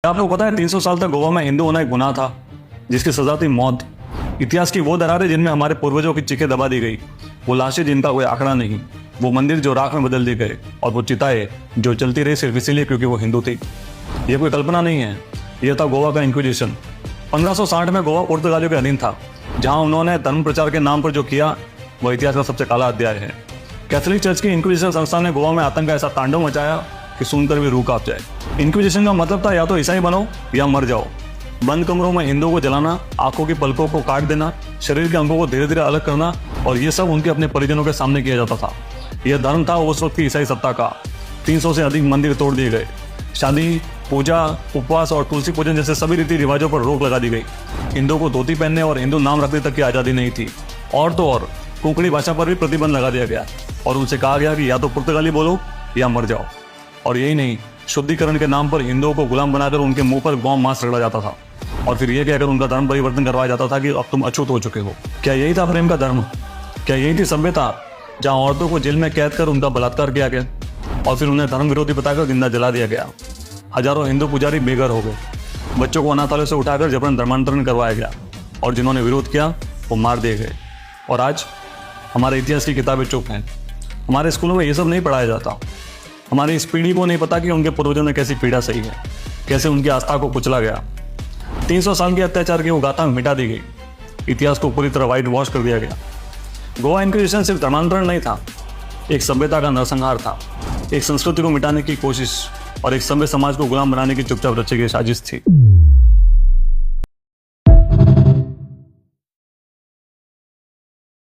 आपको पता है 300 साल तक गोवा में हिंदू होना एक गुनाह था, जिसकी सजा थी मौत। इतिहास की वो दरारें जिनमें हमारे पूर्वजों की चीखें दबा दी गई, वो लाशें जिनका कोई आंकड़ा नहीं, वो मंदिर जो राख में बदल दिए गए, और वो चिताएं जो चलती रही सिर्फ इसीलिए क्योंकि वो हिंदू थी। ये कोई कल्पना नहीं है, यह था गोवा का इंक्विजिशन। 1560 में गोवा पुर्तगालियों के अधीन था, जहां उन्होंने धर्म प्रचार के नाम पर जो किया वह इतिहास का सबसे काला अध्याय है। कैथोलिक चर्च की इंक्विजिशन संस्था ने गोवा में आतंक का ऐसा तांडव मचाया कि सुनकर भी रूह कांप जाए। इंक्विजिशन का मतलब था या तो ईसाई बनो या मर जाओ। बंद कमरों में हिंदुओं को जलाना, आंखों की पलकों को काट देना, शरीर के अंगों को धीरे धीरे अलग करना, और ये सब उनके अपने परिजनों के सामने किया जाता था। यह धर्म था उस वक्त की ईसाई सत्ता का। 300 से अधिक मंदिर तोड़ दिए गए। शादी, पूजा, उपवास और तुलसी पूजन जैसे सभी रीति रिवाजों पर रोक लगा दी गई। हिंदुओं को धोती पहनने और हिंदू नाम रखने तक की आज़ादी नहीं थी। और तो और कोंकणी भाषा पर भी प्रतिबंध लगा दिया गया और उनसे कहा गया कि या तो पुर्तगाली बोलो या मर जाओ। और यही नहीं, शुद्धिकरण के नाम पर हिंदुओं को गुलाम बनाकर उनके मुंह पर गौ मांस रगड़ा जाता था, और फिर यह कहकर उनका धर्म परिवर्तन करवाया जाता था कि अब तुम अछूत हो चुके हो। क्या यही था प्रेम का धर्म? क्या यही थी सभ्यता, जहाँ औरतों को जेल में कैद कर उनका बलात्कार किया गया और फिर उन्हें धर्म विरोधी बताकर जिंदा जला दिया गया? हजारों हिंदू पुजारी बेघर हो गए, बच्चों को अनाथालय से उठाकर जबरन धर्मांतरण करवाया गया, और जिन्होंने विरोध किया वो मार दिए गए। और आज हमारे इतिहास की किताबें चुप हैं। हमारे स्कूलों में ये सब नहीं पढ़ाया जाता। हमारी इस पीढ़ी को नहीं पता कि उनके पूर्वजों ने कैसी पीड़ा सही है, कैसे उनकी आस्था को कुचला गया। 300 साल के अत्याचार की वो गाथा मिटा दी गई, इतिहास को पूरी तरह वाइट वॉश कर दिया गया। गोवा इंक्विजिशन सिर्फ धर्मांतरण नहीं था, एक सभ्यता का नरसंहार था, एक संस्कृति को मिटाने की कोशिश और एक सभ्य समाज को गुलाम बनाने की चुपचाप रची गई साजिश थी।